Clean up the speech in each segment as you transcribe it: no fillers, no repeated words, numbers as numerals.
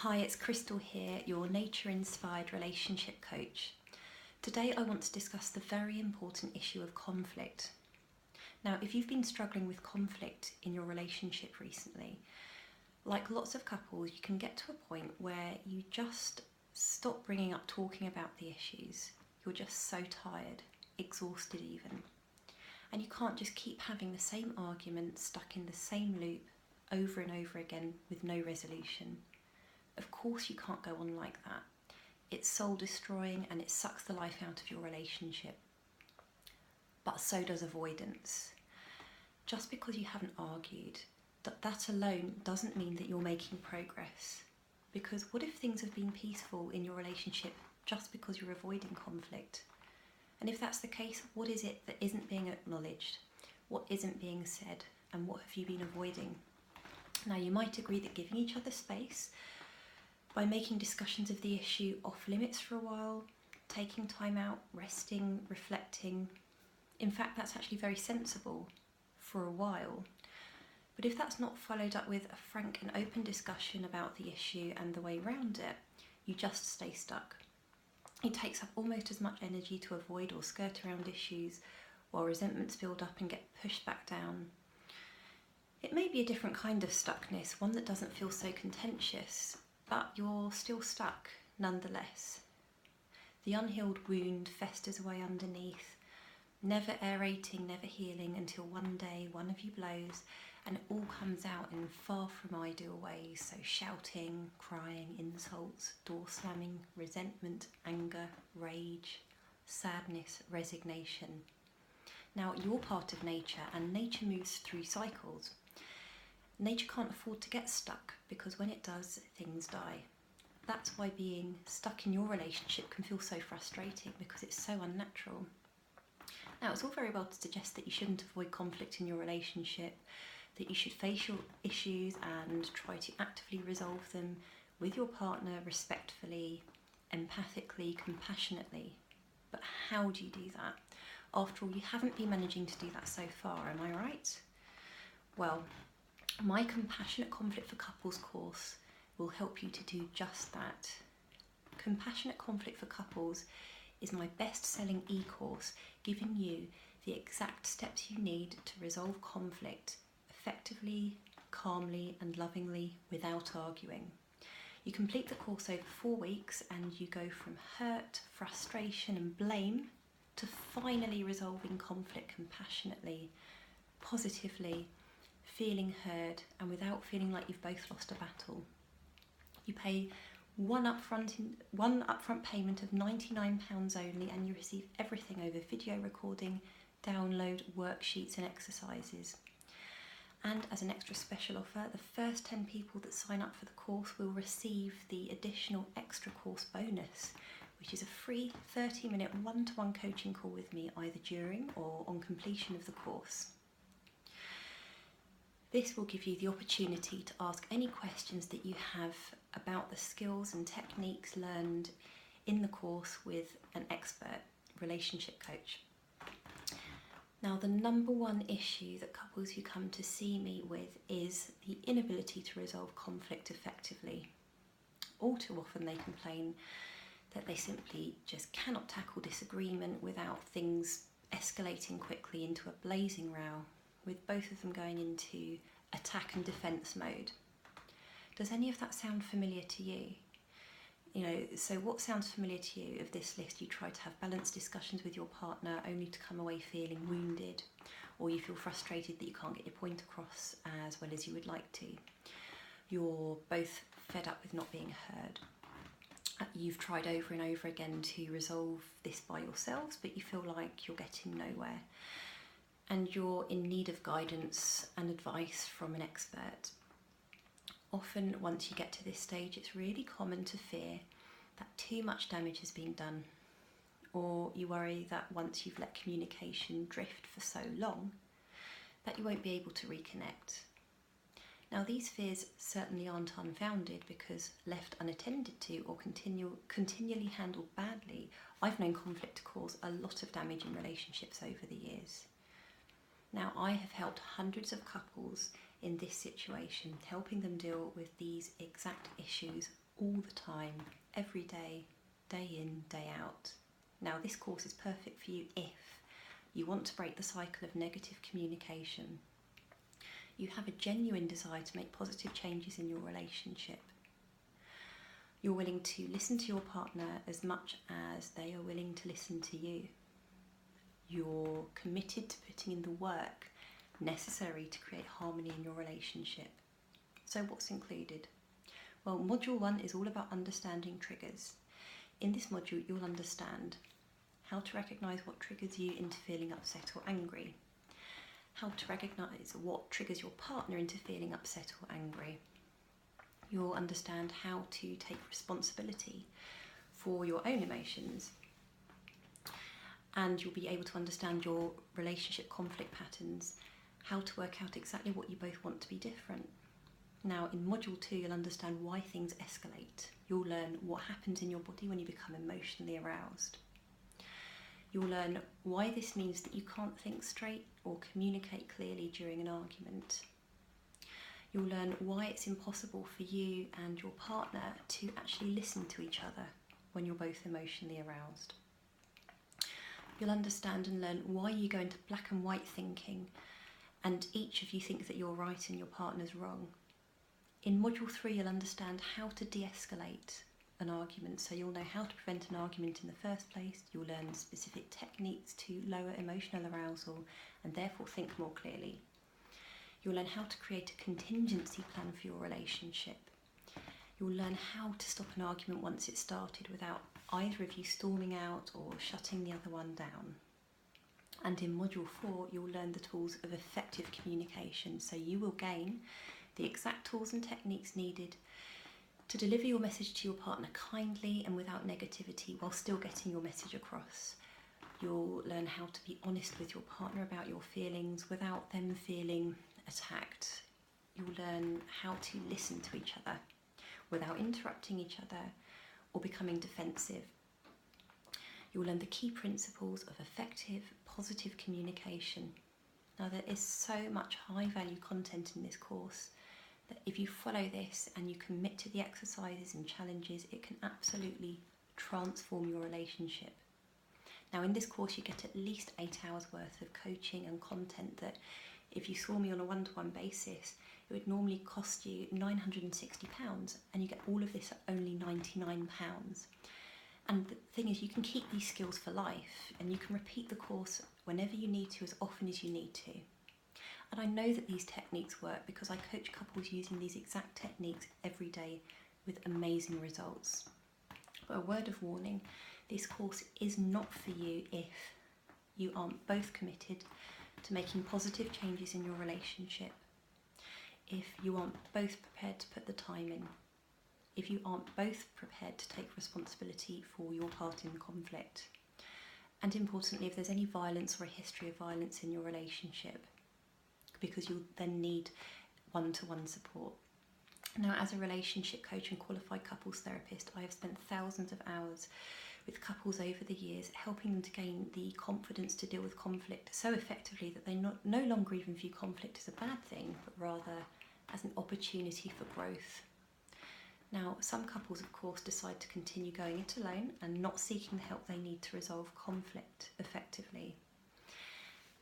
Hi, it's Crystal here, your nature-inspired relationship coach. Today I want to discuss the very important issue of conflict. Now, if you've been struggling with conflict in your relationship recently, like lots of couples, you can get to a point where you just stop bringing up talking about the issues. You're just so tired, exhausted even. And you can't just keep having the same argument stuck in the same loop over and over again with no resolution. Of course you can't go on like that. It's soul destroying and it sucks the life out of your relationship. But so does avoidance. Just because you haven't argued, that alone doesn't mean that you're making progress. Because what if things have been peaceful in your relationship just because you're avoiding conflict? And if that's the case, what is it that isn't being acknowledged? What isn't being said? And what have you been avoiding? Now, you might agree that giving each other space by making discussions of the issue off limits for a while, taking time out, resting, reflecting. In fact, that's actually very sensible for a while. But if that's not followed up with a frank and open discussion about the issue and the way around it, you just stay stuck. It takes up almost as much energy to avoid or skirt around issues while resentments build up and get pushed back down. It may be a different kind of stuckness, one that doesn't feel so contentious, but you're still stuck nonetheless. The unhealed wound festers away underneath, never aerating, never healing, until one day one of you blows and it all comes out in far from ideal ways. So shouting, crying, insults, door slamming, resentment, anger, rage, sadness, resignation. Now, you're part of nature and nature moves through cycles. Nature can't afford to get stuck because when it does, things die. That's why being stuck in your relationship can feel so frustrating because it's so unnatural. Now, it's all very well to suggest that you shouldn't avoid conflict in your relationship, that you should face your issues and try to actively resolve them with your partner respectfully, empathically, compassionately. But how do you do that? After all, you haven't been managing to do that so far, am I right? Well, my Compassionate Conflict for Couples course will help you to do just that. Compassionate Conflict for Couples is my best-selling e-course giving you the exact steps you need to resolve conflict effectively, calmly and lovingly without arguing. You complete the course over 4 weeks and you go from hurt, frustration and blame to finally resolving conflict compassionately, positively, feeling heard and without feeling like you've both lost a battle. You pay one upfront payment of £99 only and you receive everything over video recording, download, worksheets and exercises. And as an extra special offer, the first 10 people that sign up for the course will receive the additional extra course bonus, which is a free 30-minute one-to-one coaching call with me either during or on completion of the course. This will give you the opportunity to ask any questions that you have about the skills and techniques learned in the course with an expert relationship coach. Now, the number one issue that couples who come to see me with is the inability to resolve conflict effectively. All too often they complain that they simply just cannot tackle disagreement without things escalating quickly into a blazing row, with both of them going into attack and defence mode. Does any of that sound familiar to you? So what sounds familiar to you of this list? You try to have balanced discussions with your partner only to come away feeling wounded, or you feel frustrated that you can't get your point across as well as you would like to. You're both fed up with not being heard. You've tried over and over again to resolve this by yourselves, but you feel like you're getting nowhere. And you're in need of guidance and advice from an expert. Often, once you get to this stage, it's really common to fear that too much damage has been done, or you worry that once you've let communication drift for so long, that you won't be able to reconnect. Now, these fears certainly aren't unfounded because left unattended to or continually handled badly, I've known conflict to cause a lot of damage in relationships over the years. Now, I have helped hundreds of couples in this situation, helping them deal with these exact issues all the time, every day, day in, day out. Now, this course is perfect for you if you want to break the cycle of negative communication. You have a genuine desire to make positive changes in your relationship. You're willing to listen to your partner as much as they are willing to listen to you. You're committed to putting in the work necessary to create harmony in your relationship. So what's included? Well, module 1 is all about understanding triggers. In this module, you'll understand how to recognise what triggers you into feeling upset or angry, how to recognise what triggers your partner into feeling upset or angry. You'll understand how to take responsibility for your own emotions, and you'll be able to understand your relationship conflict patterns, how to work out exactly what you both want to be different. Now, in module 2, you'll understand why things escalate. You'll learn what happens in your body when you become emotionally aroused. You'll learn why this means that you can't think straight or communicate clearly during an argument. You'll learn why it's impossible for you and your partner to actually listen to each other when you're both emotionally aroused. You'll understand and learn why you go into black and white thinking and each of you think that you're right and your partner's wrong. In module 3, you'll understand how to de-escalate an argument, so you'll know how to prevent an argument in the first place. You'll learn specific techniques to lower emotional arousal and therefore think more clearly. You'll learn how to create a contingency plan for your relationship. You'll learn how to stop an argument once it's started without either of you storming out or shutting the other one down. And in module 4, you'll learn the tools of effective communication, so you will gain the exact tools and techniques needed to deliver your message to your partner kindly and without negativity while still getting your message across. You'll learn how to be honest with your partner about your feelings without them feeling attacked. You'll learn how to listen to each other without interrupting each other or becoming defensive. You'll learn the key principles of effective, positive communication. Now, there is so much high value content in this course that if you follow this and you commit to the exercises and challenges, it can absolutely transform your relationship. Now, in this course, you get at least 8 hours worth of coaching and content that if you saw me on a one-to-one basis, it would normally cost you £960, and you get all of this at only £99. And the thing is, you can keep these skills for life and you can repeat the course whenever you need to, as often as you need to. And I know that these techniques work because I coach couples using these exact techniques every day with amazing results. But a word of warning, this course is not for you if you aren't both committed to making positive changes in your relationship, if you aren't both prepared to put the time in, if you aren't both prepared to take responsibility for your part in the conflict, and importantly, if there's any violence or a history of violence in your relationship, because you'll then need one-to-one support. Now, as a relationship coach and qualified couples therapist, I have spent thousands of hours with couples over the years, helping them to gain the confidence to deal with conflict so effectively that they no longer even view conflict as a bad thing, but rather as an opportunity for growth. Now, some couples, of course, decide to continue going it alone and not seeking the help they need to resolve conflict effectively,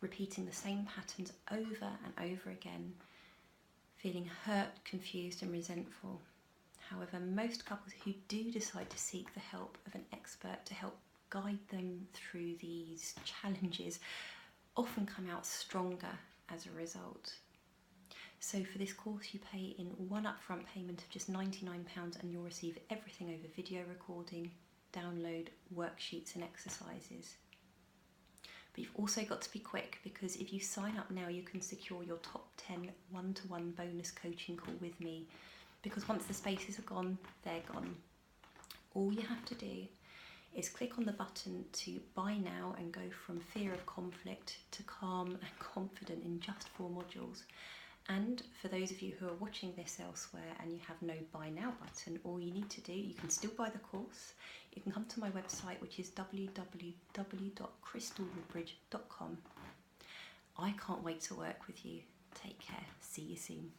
repeating the same patterns over and over again, feeling hurt, confused and resentful. However, most couples who do decide to seek the help of an expert to help guide them through these challenges often come out stronger as a result. So for this course, you pay in one upfront payment of just £99 and you'll receive everything over video recording, download, worksheets and exercises. But you've also got to be quick, because if you sign up now, you can secure your top 10 one-to-one bonus coaching call with me, because once the spaces are gone, they're gone. All you have to do is click on the button to buy now and go from fear of conflict to calm and confident in just 4 modules. And for those of you who are watching this elsewhere and you have no buy now button, all you need to do, you can still buy the course. You can come to my website, which is www.crystalwoodbridge.com. I can't wait to work with you. Take care. See you soon.